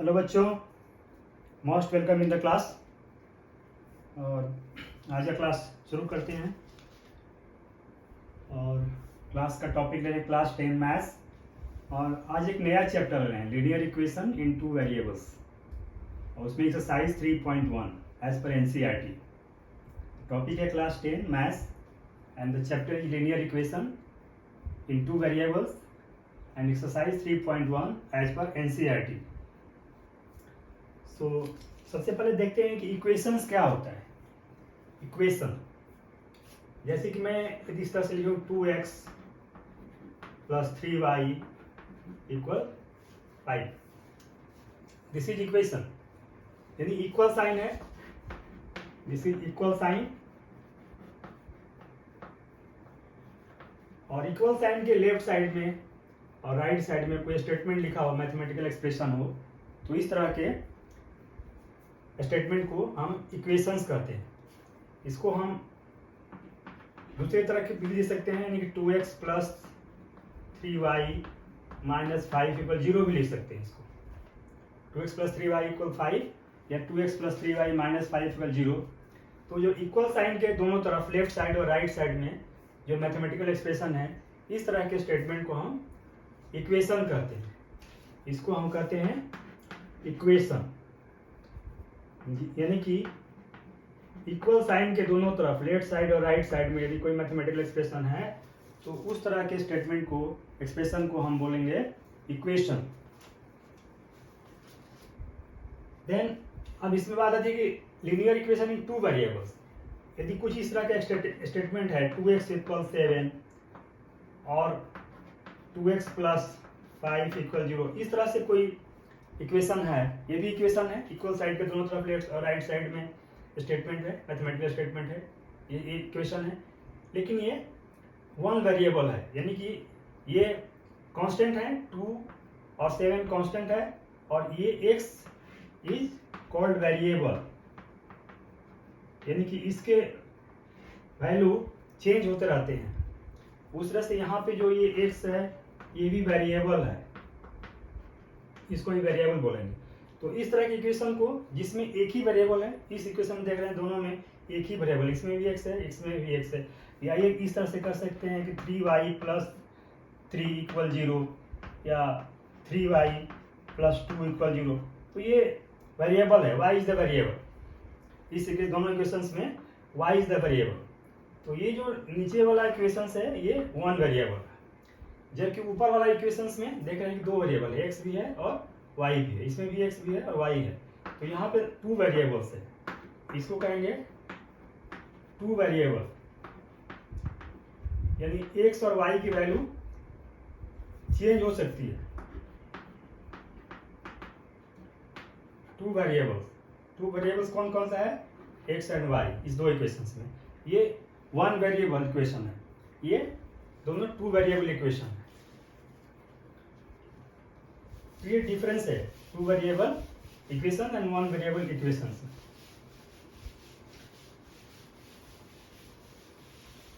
Hello बच्चों, most welcome in the class. और आज का क्लास शुरू करते हैं। और क्लास का टॉपिक ले रहे हैं क्लास 10 मैथ्स। और आज एक नया चैप्टर ले रहे हैं, linear equation in two variables. और उसमें exercise 3.1 as per NCERT. Topic है class 10 maths and the chapter is linear equation in two variables and exercise 3.1 as per NCERT. So सबसे पहले देखते हैं कि इक्वेशंस क्या होता है। इक्वेशन जैसे कि मैं यदि इस तरह से लिखूं 2x plus 3y equal 5, this is equation. यदि इक्वल साइन है, दिस इज इक्वल साइन। और इक्वल साइन के लेफ्ट साइड में और राइट साइड में कोई स्टेटमेंट लिखा हो, मैथमेटिकल एक्सप्रेशन हो, तो इस तरह के स्टेटमेंट को हम इक्वेशंस कहते हैं। इसको हम दूसरे तरह के भी लिख सकते हैं, यानी कि 2x plus 3y minus 5 equal 0 भी लिख सकते हैं। इसको 2x प्लस 3y इक्वल 5 या 2x plus 3y minus 5 equal 0। तो जो इक्वल साइन के दोनों तरफ लेफ्ट साइड और राइट साइड में जो मैथमेटिकल एक्सप्रेशन है, इस तरह के स्टेटमेंट को हम इक्वेशन कहते हैं। इसको हम कहते हैं इक्वेशन। यानी कि इक्वल साइन के दोनों तरफ लेफ्ट साइड और राइट साइड में यदि कोई मैथमेटिकल एक्सप्रेशन है, तो उस तरह के स्टेटमेंट को, एक्सप्रेशन को हम बोलेंगे इक्वेशन। देन अब इसमें बात आती है कि linear equation in two variables. यदि कुछ इस तरह का स्टेटमेंट है 2x इक्वल 7 और 2x प्लस 5 इक्वल 0, इस तरह से कोई इक्वेशन है, ये भी इक्वेशन है। इक्वल साइड के दोनों तरफ लेफ्ट और राइट साइड में स्टेटमेंट है, मैथमेटिकल स्टेटमेंट है, ये इक्वेशन है। लेकिन ये वन वेरिएबल है, यानी कि ये कांस्टेंट है, 2 और 7 कांस्टेंट है, और ये x इज कॉल्ड वेरिएबल, यानी कि इसके वैल्यू चेंज होते रहते हैं। उस तरह से यहाँ पे जो ये x है, ये भी वेरिएबल है, इसको ही वेरिएबल बोलेंगे। तो इस तरह की इक्वेशन को जिसमें एक ही वेरिएबल है, इस इक्वेशन में देख रहे हैं दोनों में एक ही वेरिएबल, इसमें भी x है, इसमें भी x है, या ये इस तरह से कर सकते हैं कि 3y प्लस 3 इक्वल 0 या 3y प्लस 2 इक्वल 0। तो ये वेरिएबल है, y इज द वेरिएबल। इस दोनों इक्वेशंस में y इज द वेरिएबल। तो ये जो नीचे वाला इक्वेशंस है, ये वन वेरिएबल है, जबकि ऊपर वाला इक्वेशंस में देख रहे हैं कि दो वेरिएबल है, x भी है और y भी है, इसमें भी x भी है और y है। तो यहाँ पे टू वेरिएबल्स है, इसको कहेंगे टू वेरिएबल, यानी x और y की वैल्यू चेंज हो सकती है। टू वेरिएबल्स कौन कौन सा है, x एंड y, इस दो इक्वेशंस में। ये वन वेरिएबल इक्वेशन है, ये दोनों टू वेरिएबल इक्वेशन है। ये डिफरेंस है, two variable equation and one variable equations.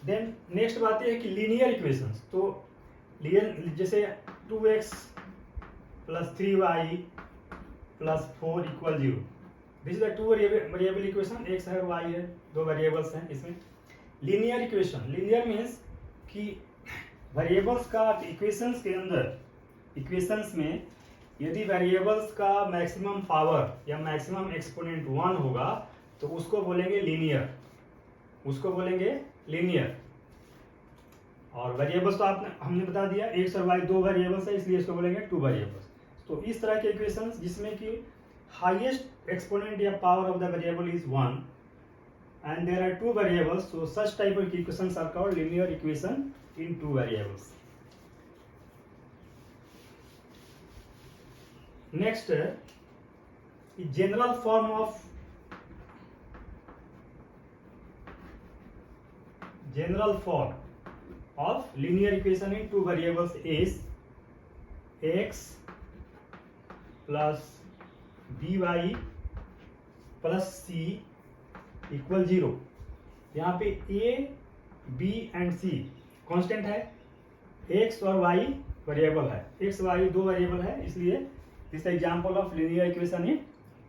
Then next बात है कि लीनियर इक्वेशंस। तो जैसे 2x plus 3y plus 4 equal 0, this is the two variable equation, x है और y है, दो वेरिएबल्स हैं इसमें। लीनियर इक्वेशन, लीनियर मीन्स कि वेरिएबल्स का इक्वेशंस के अंदर, इक्वेशंस में यदि वेरिएबल्स का मैक्सिमम पावर या मैक्सिमम एक्सपोनेंट 1 होगा, तो उसको बोलेंगे लीनियर, उसको बोलेंगे लीनियर। और वेरिएबल्स तो हमने बता दिया, x और y दो वेरिएबल्स है, इसलिए इसको बोलेंगे टू वेरिएबल्स। तो इस तरह के इक्वेशंस जिसमें कि हाईएस्ट एक्सपोनेंट या power of the variable is 1 and there are two variables, so such type of equations are called linear equation in two variables. Next, the general form of linear equation in two variables is x plus by plus c equal 0। यहाँ पे a, b and c constant है, x और y variable है, x y दो variable है, इसलिए this is example of linear equation in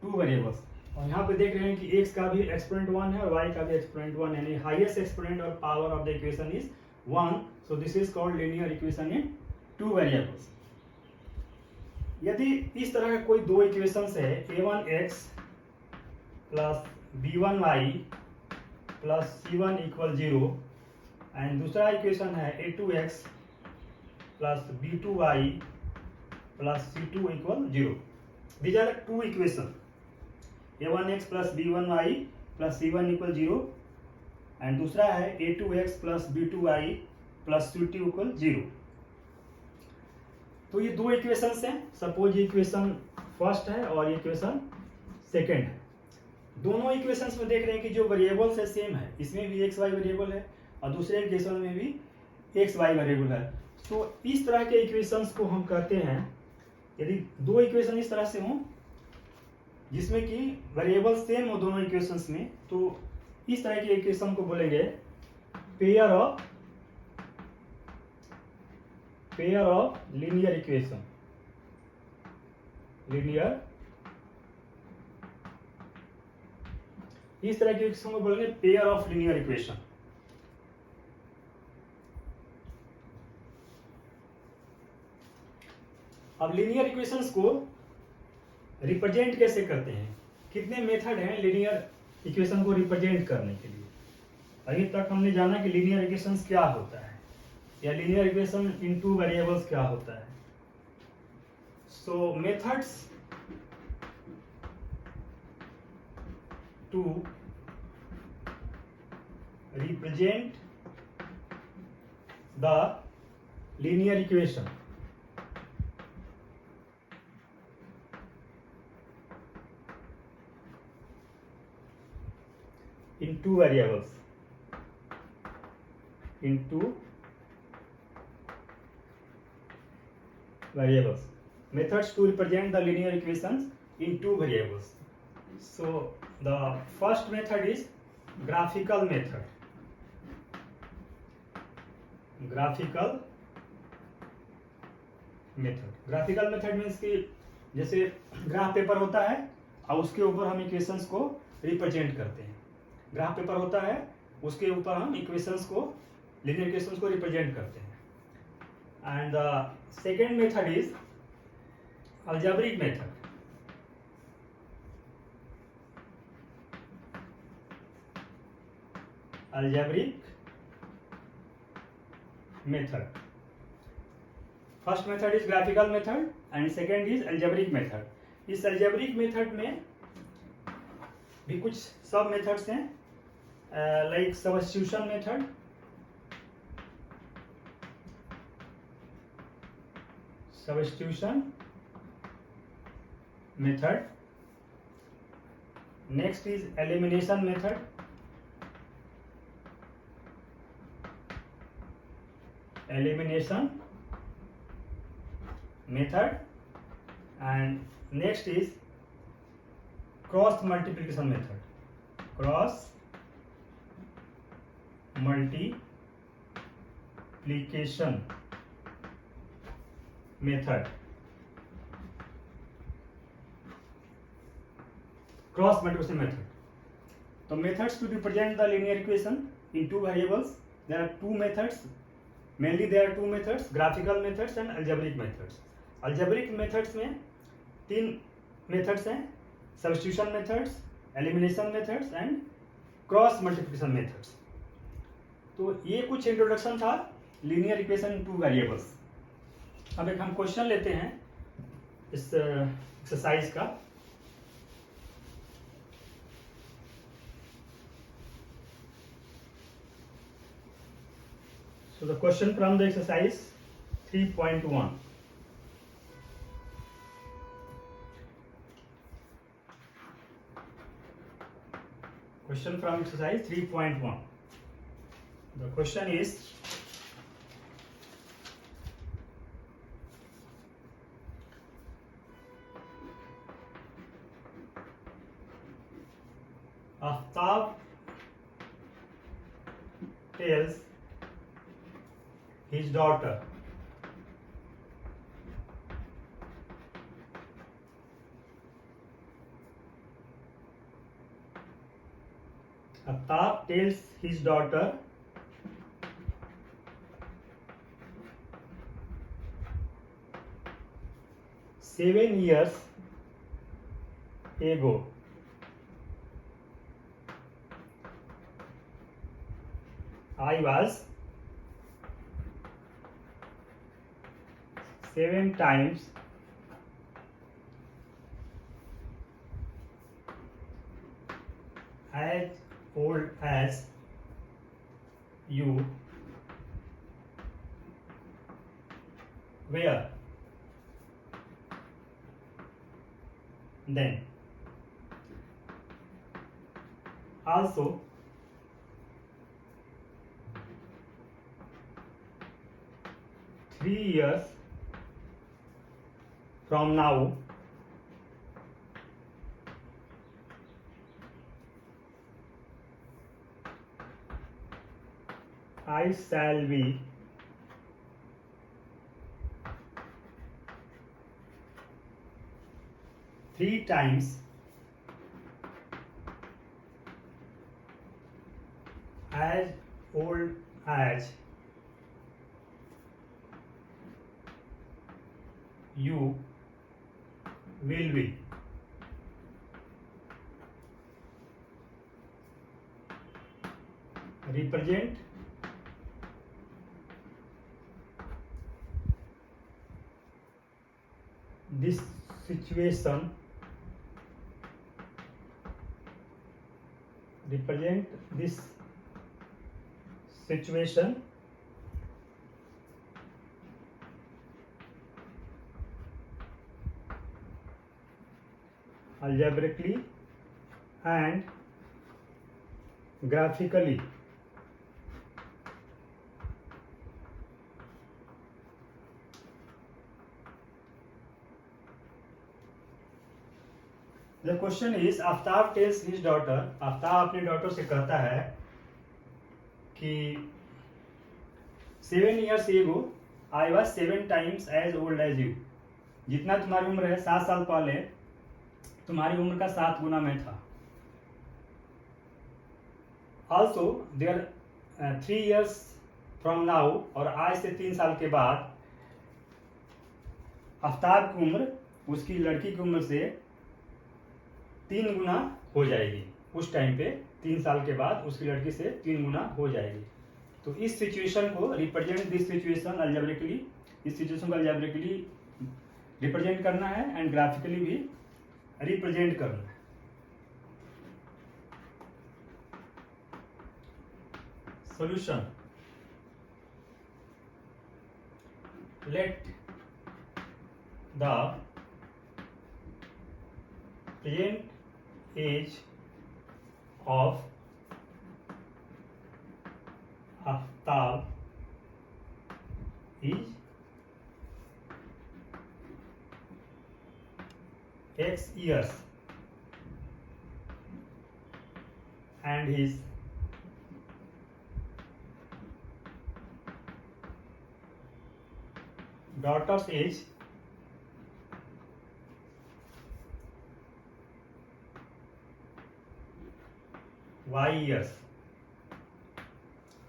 two variables. और यहाँ पे देख रहे हैं कि x का भी एक्सपोनेंट 1 है और y का भी एक्सपोनेंट 1, यानी हाईएस्ट एक्सपोनेंट और power of the equation is 1, so this is called linear equation in two variables. यदि इस तरह का कोई दो इक्वेशंस है a1x plus b1y plus c1 equal 0 and दूसरा इक्वेशन है a2x plus b2y plus c2 equal 0, these are two equation a1x plus b1y plus c1 equal 0 and दूसरा है a2x plus b2y plus c2 equal 0। तो ये दो equations हैं, suppose ये equation first है और ये इक्वेशन सेकेंड है। दोनों इक्वेशंस में देख रहे हैं कि जो वेरिएबल्स है सेम है, इसमें भी एक्स वाई वेरिएबल है और दूसरे इक्वेशन में भी एक्स वाई वेरिएबल है। तो इस तरह के इक्वेशंस को हम कहते हैं, यदि दो इक्वेशन इस तरह से हों जिसमें कि वेरिएबल सेम हो दोनों इक्वेशंस में, तो इस तरह के इक्वेशन को बोलेंगे पेयर ऑफ लीनियर इक्वेशन। इस तरह के इक्वेशन को बोलेंगे पेयर ऑफ लीनियर इक्वेशन। अब लीनियर इक्वेशंस को रिप्रेजेंट कैसे करते हैं, कितने मेथड हैं लीनियर इक्वेशन को रिप्रेजेंट करने के लिए। अभी तक हमने जाना कि लीनियर इक्वेशंस क्या होता है या linear equation in two variables क्या होता है। So methods to represent the linear equation in two variables, methods to represent the linear equations in two variables. So the first method is graphical method. graphical method means कि जैसे graph paper होता है और उसके ऊपर हम equations को represent करते हैं। ग्राफ पेपर होता है, उसके ऊपर हम इक्वेशंस को, लीनियर इक्वेशंस को रिप्रेजेंट करते हैं। And the second method is algebraic method. First method is graphical method and second is algebraic method. इस अलजेब्रिक मेथड में भी कुछ सब मेथड्स हैं, like substitution method, next is elimination method and next is cross multiplication method. तो methods to represent the linear equation in two variables, there are two methods, mainly there are two methods, graphical methods and algebraic methods. Algebraic methods में तीन methods हैं, substitution methods, elimination methods and cross multiplication methods. तो ये कुछ introduction था linear equation in two variables. अब एक हम क्वेश्चन लेते हैं इस एक्सरसाइज का। So the question from the exercise 3.1. Question from exercise 3.1. The question is, Aftab tells his daughter Aftab tells his daughter "7 years ago I was 7 times as old as you were then. Also, three years from now, I shall be 3 times as old as you will be. Represent this situation. Represent this situation algebraically and graphically. The question is, Aftab tells his daughter, Aftab अपनी daughter से कहता है कि 7 years ago I was 7 times as old as you. जितना तुम्हारी उम्र है 7 साल पहले तुम्हारी उम्र का 7 गुना मैं था. Also there 3 years from now, और आज से 3 साल के बाद आफ्ताब की उम्र उसकी लड़की की उम्र से 3 गुना हो जाएगी. उस टाइम पे 3 साल के बाद उसकी लड़की से 3 गुना हो जाएगी. तो इस सिचुएशन को रिप्रेजेंट दिस सिचुएशन अल्जेब्रिकली, इस सिचुएशन को अल्जेब्रिकली रिप्रेजेंट करना है एंड ग्राफिकली भी रिप्रेजेंट करना है. Solution. Let the present age of Aftab is X years and his daughter's age Y years.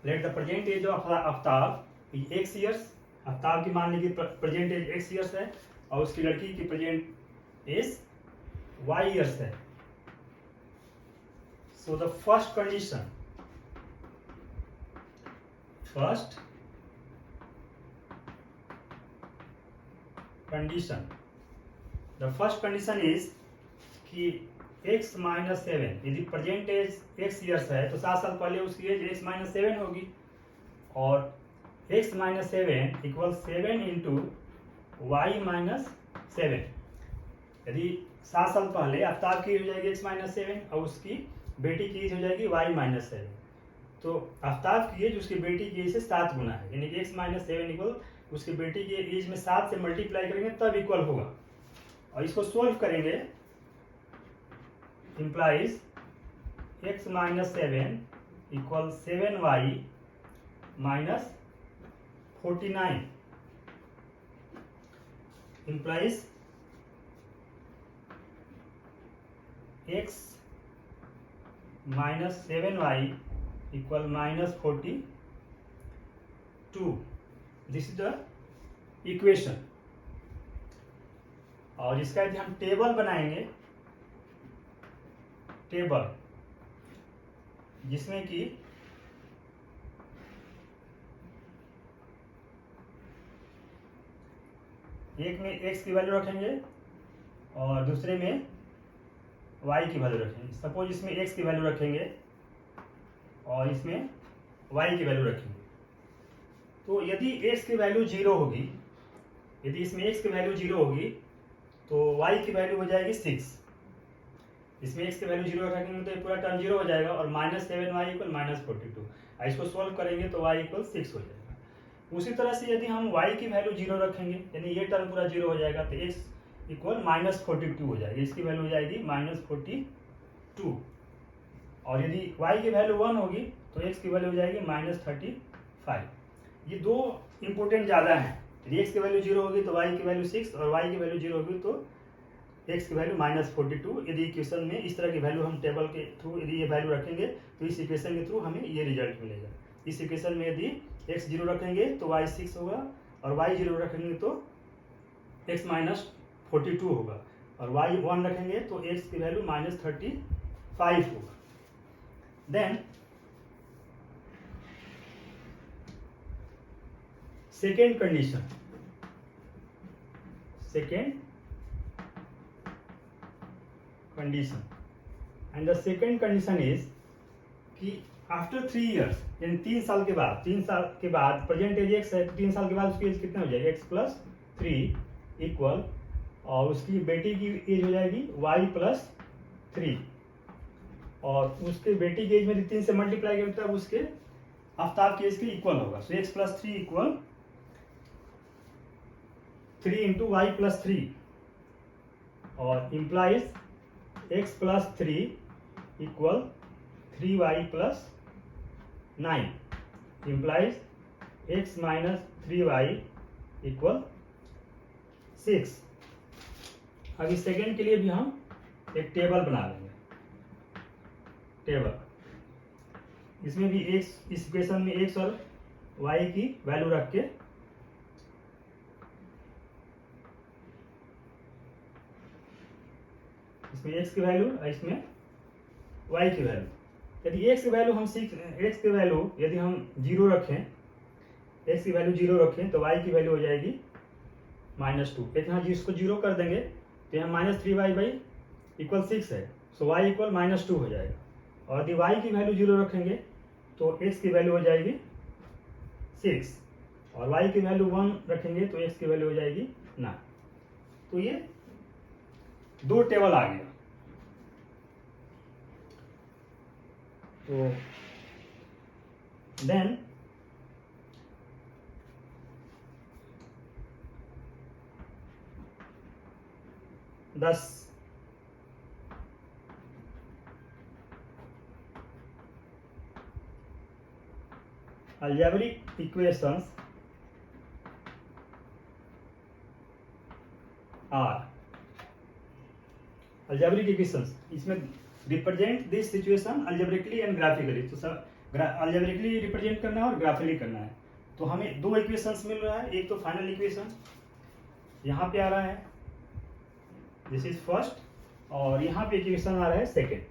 Let the present age of Aftab is X years. Aftab की मान लीजिए प्रेजेंट एज X years है और उसकी लड़की की प्रेजेंट एज Y years है. So the first condition the first condition is कि x माइनस 7 यदि प्रेजेंट एज x ईयर्स है तो 7 साल पहले उसकी एज x माइनस 7 होगी और x minus 7 equal 7 into Y minus 7. यदि 7 साल पहले आफ्ताब की एज हो जाएगी x माइनस 7 और उसकी बेटी की एज हो जाएगी y माइनस 7. तो आफ्ताब की एज उसकी बेटी की एज से 7 गुना है, यानी कि x माइनस 7 इक्वल उसकी बेटी की एज में 7 से मल्टीप्लाई करेंगे तब इक्वल होगा. और इसको सोल्व करेंगे implies x minus 7 equals 7y minus 49 implies x minus 7y equal minus 42। This is the equation. और इसका यदि हम टेबल बनाएंगे, टेबल जिसमें कि एक में x की वैल्यू रखेंगे और दूसरे में y की वैल्यू रखेंगे। सपोज इसमें x की वैल्यू रखेंगे और इसमें y की वैल्यू रखेंगे। तो यदि x की वैल्यू 0 होगी, यदि इसमें x की वैल्यू 0 होगी तो y की वैल्यू हो जाएगी 6। इसमें x की वैल्यू 0 रखेंगे तो ये पूरा टर्म 0 हो जाएगा और माइनस 7y इक्वल माइनस 42। इसको सोल्व करेंगे तो y इक्वल 6 हो जाएगा। उसी तरह से यदि हम y की वैल्यू 0 रखेंगे, यानी ये टर्म पूरा 0 हो जाएगा, तो x इक्वल माइनस 42 हो जाएगी। इसकी वैल्यू हो जाएगी माइनस 42। और यदि y की वैल्यू 1 होगी तो x की वैल्यू हो जाएगी माइनस 35। ये दो इंपॉर्टेंट ज़्यादा हैं। यदि x की वैल्यू 0 होगी तो y की वैल्यू 6 और y की वैल्यू 0 होगी तो x की वैल्यू माइनस 42। यदि इक्वेशन में इस तरह की वैल्यू हम टेबल के थ्रू यदि ये वैल्यू रखेंगे तो इस इक्वेशन के थ्रू हमें ये रिजल्ट मिलेगा। इस इक्वेशन में यदि x 0 रखेंगे तो y 6 होगा और y 0 रखेंगे तो x माइनस 42 होगा और y 1 रखेंगे तो x की वैल्यू माइनस 35 होगा। Then second condition, and the second condition is कि आफ्टर 3 years, यानी 3 साल के बाद, 3 साल के बाद प्रेजेंट एज x है तो 3 साल के बाद उसकी एज कितना हो जाएगा, x प्लस 3 इक्वल, और उसकी बेटी की एज हो जाएगी y प्लस 3 और उसके बेटी की एज में 3 से मल्टीप्लाई करें तब उसके आफ्ताब की एज के इक्वल होगा। So x plus 3 equal 3 into y plus 3 और implies x plus 3 equal 3y plus 9 implies x minus 3y equal 6। अब इस सेकेंड के लिए भी हम एक टेबल बना लेंगे। टेबल इसमें भी x, इस इक्वेशन में x और y की वैल्यू रख के इसमें x की वैल्यू और इसमें y की वैल्यू। यदि x की वैल्यू हम x की वैल्यू यदि हम 0 रखें, x की वैल्यू 0 रखें तो y की वैल्यू हो जाएगी माइनस 2। एक यहाँ जिसको 0 कर देंगे तो यहाँ माइनस 3y बाई इक्वल 6 है, सो y इक्वल माइनस 2 हो जाएगा। और यदि y की वैल्यू 0 रखेंगे तो x की वैल्यू हो जाएगी 6 और y की वैल्यू 1 रखेंगे तो x की वैल्यू हो जाएगी 9। तो ये दो टेबल आ गया। तो then thus algebraic equations are algebraic equations, इसमें represent this situation algebraically and graphically. तो सर algebraically रिप्रेजेंट करना है और ग्राफिकली करना है। तो हमें दो इक्वेशंस मिल रहा है, एक तो फाइनल इक्वेशन यहाँ पे आ रहा है, दिस इज फर्स्ट, और यहाँ पे इक्वेशन आ रहा है सेकेंड।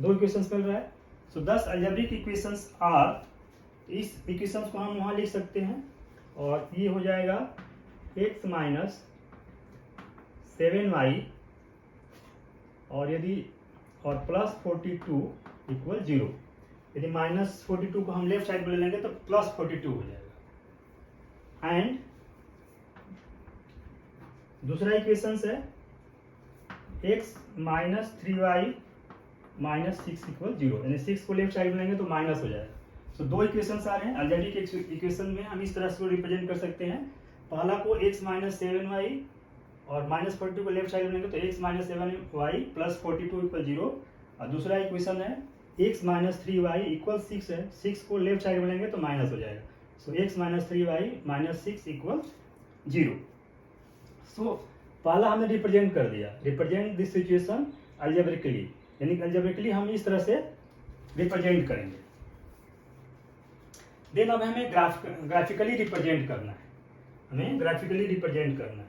दो इक्वेशंस मिल रहा है। सो 10 algebraic equations आर, इस इक्वेशंस को हम वहाँ लिख सकते हैं और ये हो जाएगा x माइनस 7y और यदि और प्लस 42 इक्वल 0। यदि माइनस 42 को हम लेफ्ट साइड में ले लेंगे तो प्लस 42 हो जाएगा। एंड दूसरा इक्वेशन है x minus 3y minus 6 equal 0, यानी 6 को लेफ्ट साइड में लेंगे तो माइनस हो जाएगा। सो दो इक्वेशंस आ रहे हैं। अलजेब्रिक इक्वेशन में हम इस तरह से रिप्रेजेंट कर सकते हैं। पहला को x माइनस 7y और माइनस 42 को लेफ्ट साइड में लेंगे तो x minus 7y plus 42 equal 0। और दूसरा इक्वेशन है x माइनस 3y इक्वल 6 है, 6 को लेफ्ट साइड में लेंगे तो माइनस हो जाएगा। सो x minus 3y minus 6 equal 0। सो पहला हमने रिप्रेजेंट कर दिया, रिप्रेजेंट दिस सिचुएशन अलजेब्रिकली, यानी अलजेब्रिकली हम इस तरह से रिप्रेजेंट करेंगे। देन अब हमें ग्राफिकली रिप्रेजेंट करना है, हमें ग्राफिकली रिप्रेजेंट करना है,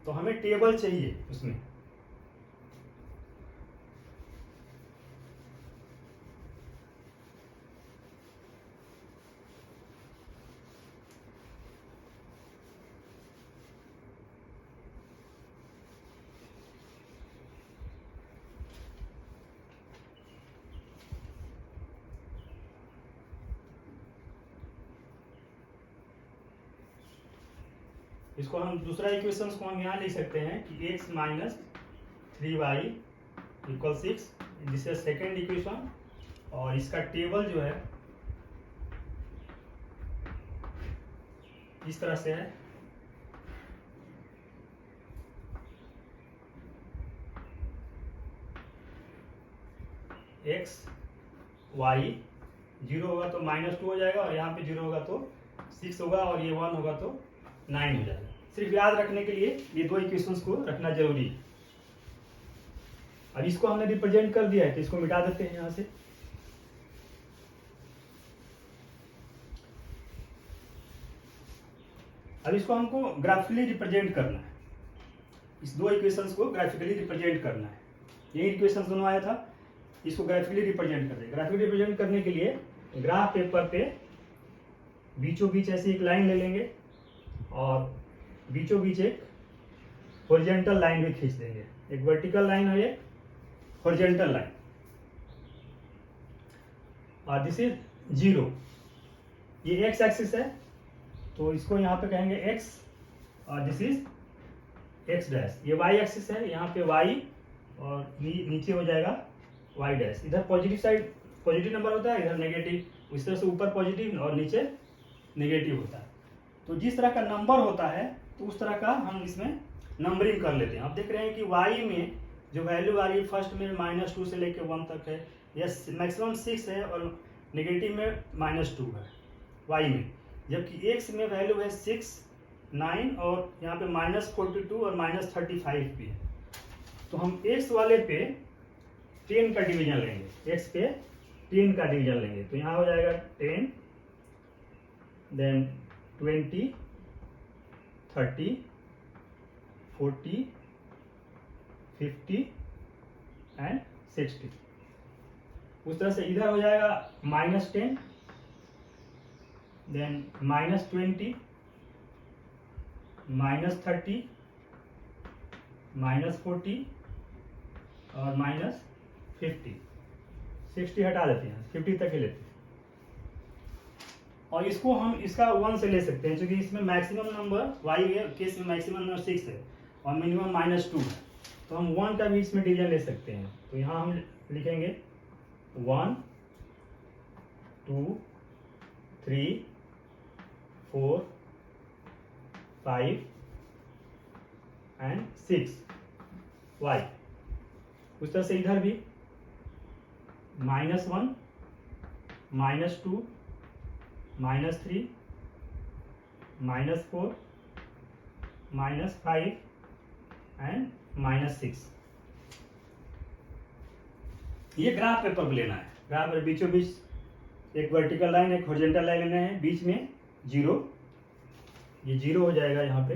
तो हमें टेबल चाहिए उसमें। इसको हम दूसरा इक्वेशन को हम यहाँ लिख सकते हैं कि x minus 3y equal 6, this is second equation. और इसका टेबल जो है इस तरह से है, x y 0 होगा तो -2 हो जाएगा, और यहाँ पे 0 होगा तो 6 होगा, और ये 1 होगा तो 9 हो जाएगा। सिर्फ याद रखने के लिए ये दो इक्वेशंस को रखना जरूरी है। अब इसको हमने रिप्रेजेंट कर दिया है तो इसको मिटा देते हैं यहाँ से। अब इसको हमको ग्राफिकली रिप्रेजेंट करना है, इस दो इक्वेशंस को ग्राफिकली रिप्रेजेंट करना है। ये इक्वेशंस दोनों आया था, इसको ग्राफिकली रिप्रेजेंट कर दे। ग्राफिकली रिप्रेजेंट करने के लिए ग्राफ पेपर पे बीचों बीच ऐसी एक लाइन ले लेंगे और बीचों बीच एक हॉरिजॉन्टल लाइन भी खींच देंगे, एक वर्टिकल लाइन और एक हॉरिजॉन्टल लाइन। और दिस इज 0, ये एक्स एक्सिस है तो इसको यहाँ पे कहेंगे x, और दिस इज x डैश। ये y एक्सिस है, यहाँ पे y, और नीचे हो जाएगा y डैश। इधर पॉजिटिव साइड पॉजिटिव नंबर होता है, इधर नेगेटिव। इस तरह से ऊपर पॉजिटिव और नीचे नेगेटिव होता है। तो जिस तरह का नंबर होता है तो उस तरह का हम इसमें नंबरिंग कर लेते हैं। आप देख रहे हैं कि y में जो वैल्यू आ रही है फर्स्ट में -2 से लेकर 1 तक है, या मैक्सिमम 6 है, और नेगेटिव में -2 है y में। जबकि x में वैल्यू है 6, 9, और यहाँ पे -42 और -35 भी है। तो हम x वाले पे 10 का डिवीजन लेंगे, x पे 10 का डिवीजन लेंगे, तो यहाँ हो जाएगा 10, देन 20, 30, 40, 50 एंड 60। उस तरह से इधर हो जाएगा -10, देन -20, -30, -40 और -50। 60 हटा देते हैं, 50 तक ही लेते हैं। और इसको हम इसका 1 से ले सकते हैं, क्योंकि इसमें मैक्सिमम नंबर y है, केस में मैक्सिमम नंबर 6 है और मिनिमम -2 है, तो हम 1 का भी इसमें डिवीजन ले सकते हैं। तो यहाँ हम लिखेंगे 1, 2, 3, 4, 5 एंड 6 y। उस तरह से इधर भी -1, -2, -3, -4, -5 एंड -6। ये ग्राफ पेपर पे लेना है। ग्राफ पर बीचों बीच एक वर्टिकल लाइन, एक हॉरिजॉन्टल लाइन लेना है, बीच में 0, ये 0 हो जाएगा यहाँ पे।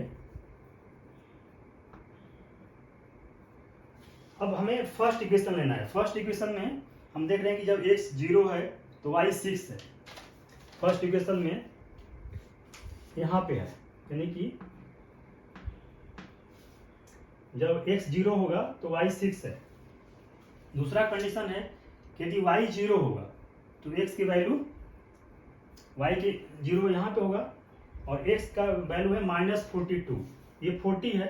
अब हमें फर्स्ट इक्वेशन लेना है। फर्स्ट इक्वेशन में हम देख रहे हैं कि जब x 0 है तो y 6 है। फर्स्ट इक्वेशन में यहाँ पे है, यानी कि जब x 0 होगा तो y 6 है। दूसरा कंडीशन है कि यदि y 0 होगा तो x की वैल्यू, y की 0 यहाँ पे होगा और x का वैल्यू है -42, ये 40 है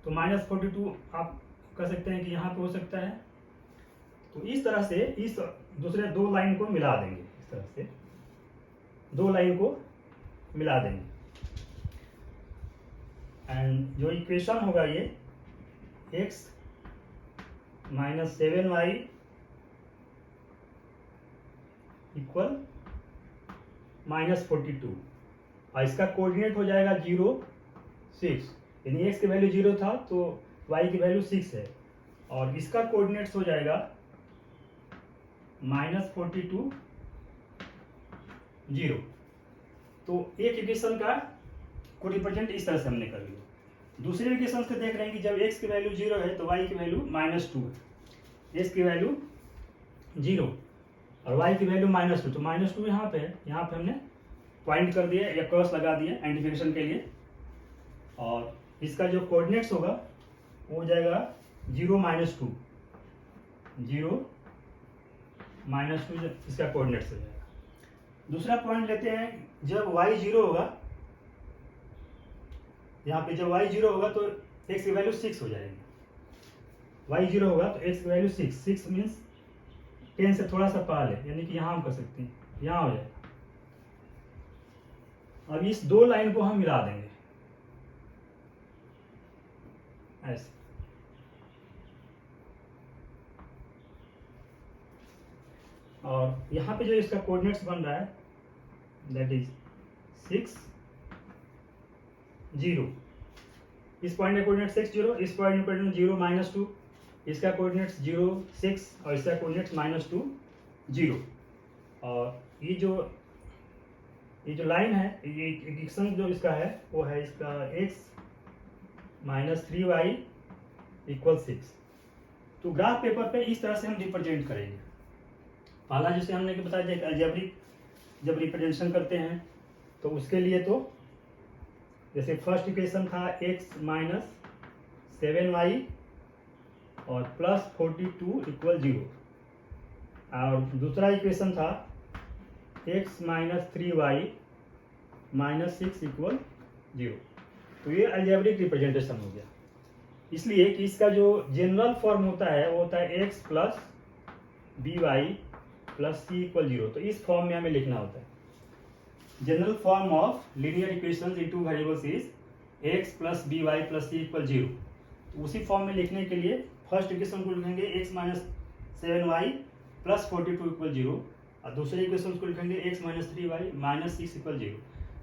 तो -42 आप कह सकते हैं कि यहाँ पे हो सकता है। तो इस तरह से इस दूसरे दो लाइन को मिला देंगे, इस तरह से दो लाइन को मिला देंगे, एंड जो इक्वेशन होगा ये x -7y इक्वल -42, और इसका कोऑर्डिनेट हो जाएगा 0, 6, यानी x की वैल्यू 0 था तो y की वैल्यू 6 है, और इसका कोऑर्डिनेट्स हो जाएगा -42 0। तो एक इक्वेशन का को रिप्रेजेंट इस तरह से हमने कर लिया। दूसरे इक्वेशन से देख रहे हैं कि जब x की वैल्यू 0 है तो y की वैल्यू -2 है। x की वैल्यू 0 और y की वैल्यू -2, तो -2 यहाँ पे है, यहाँ पे हमने पॉइंट कर दिया या क्रॉस लगा दिया आइडेंटिफिकेशन के लिए। और इसका जो कोऑर्डिनेट्स होगा वो हो जाएगा 0 -2, 0 -2 इसका कोऑर्डिनेट्स हो जाएगा। दूसरा पॉइंट लेते हैं, जब y 0 होगा, यहाँ पे जब y 0 होगा तो x की वैल्यू 6 हो जाएगी। y 0 होगा तो x की वैल्यू 6 मीन्स 10 से थोड़ा सा पहले, यानी कि यहाँ हम कर सकते हैं, यहाँ हो जाएगा। अब इस दो लाइन को हम मिला देंगे ऐसे। और यहाँ पे जो इसका कोऑर्डिनेट्स बन रहा है दैट इज 6 0। इस पॉइंट का कोऑर्डिनेट 6 0, इस पॉइंट का कोऑर्डिनेट 0 -2, इसका कोऑर्डिनेट्स 0 6 और इसका कोऑर्डिनेट्स -2 0। और ये जो लाइन है, ये इक्वेशन जो इसका है वो है इसका x -3y = 6। तो ग्राफ पेपर पे इस तरह से हम रिप्रेजेंट करेंगे। पहला जैसे हमने बताया कि अलजेब्रिक जब रिप्रेजेंटेशन करते हैं तो उसके लिए तो जैसे फर्स्ट इक्वेशन था x - 7y और +42 = 0, और दूसरा इक्वेशन था x - 3y - 6 = 0। तो ये अलजेब्रिक रिप्रेजेंटेशन हो गया। इसलिए कि इसका जो जनरल फॉर्म होता है वो होता है x + by + c = 0। तो इस फॉर्म में हमें लिखना होता है। General form of linear equations in two variables is x + by + c = 0। तो उसी फॉर्म में लिखने के लिए फर्स्ट इक्वेशन को लिखेंगे x - 7y + 42 = 0, और दूसरे इक्वेशन को लिखेंगे x - 3y - 6 = 0।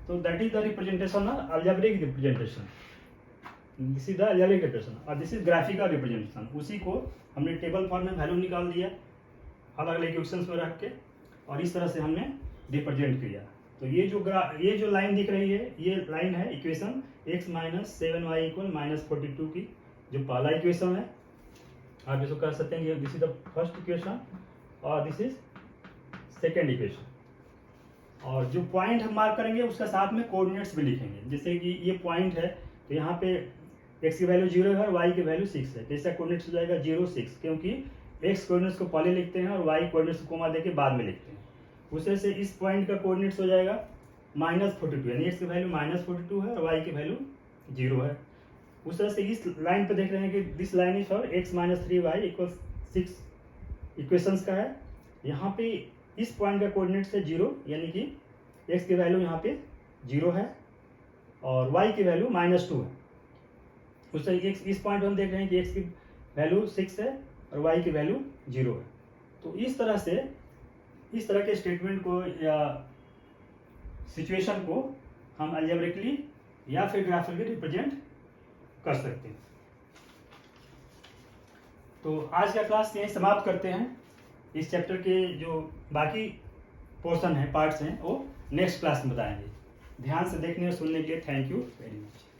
तो that is the representation of algebraic representation. This is the algebraic representation और दिस इज ग्राफिकल रिप्रेजेंटेशन। उसी को हमने टेबल फॉर्म में वैल्यू निकाल दिया अलग अलग इक्वेशंस में रख के, और इस तरह से हमने रिप्रेजेंट किया। तो ये जो लाइन दिख रही है, ये लाइन है इक्वेशन x - 7y = -42 की, जो पहला इक्वेशन है। आप इसको कर सकते हैं, this is the first equation और दिस इज सेकेंड इक्वेशन। और जो पॉइंट हम मार्क करेंगे उसका साथ में कोऑर्डिनेट्स भी लिखेंगे। जैसे कि ये पॉइंट है तो यहाँ पे x की वैल्यू 0 है, y की वैल्यू 6 है, तो इसका कोऑर्डिनेट्स हो जाएगा 0 6, क्योंकि x कोऑर्डिनेट्स को पहले लिखते हैं और y कोऑर्डिनेट्स को कोमा देके बाद में लिखते हैं। उस तरह से इस पॉइंट का कोऑर्डिनेट्स हो जाएगा -42, यानी x की वैल्यू -42 है और y की वैल्यू 0 है। उस तरह से इस लाइन पे देख रहे हैं कि this line is for x - 3y = 6 equations का है। यहाँ पे इस पॉइंट का कोऑर्डिनेट्स है 0, यानी कि x की वैल्यू यहाँ पे 0 है और y की वैल्यू -2 है। उस तरह इस पॉइंट हम देख रहे हैं कि x की वैल्यू 6 है और y की वैल्यू 0 है। तो इस तरह के स्टेटमेंट को या सिचुएशन को हम अलजेब्रिकली या फिर ग्राफिकली रिप्रेजेंट कर सकते हैं। तो आज का क्लास यहीं समाप्त करते हैं। इस चैप्टर के जो बाकी पोर्शन है, पार्ट्स हैं, वो नेक्स्ट क्लास में बताएंगे। ध्यान से देखने और सुनने के लिए थैंक यू वेरी मच।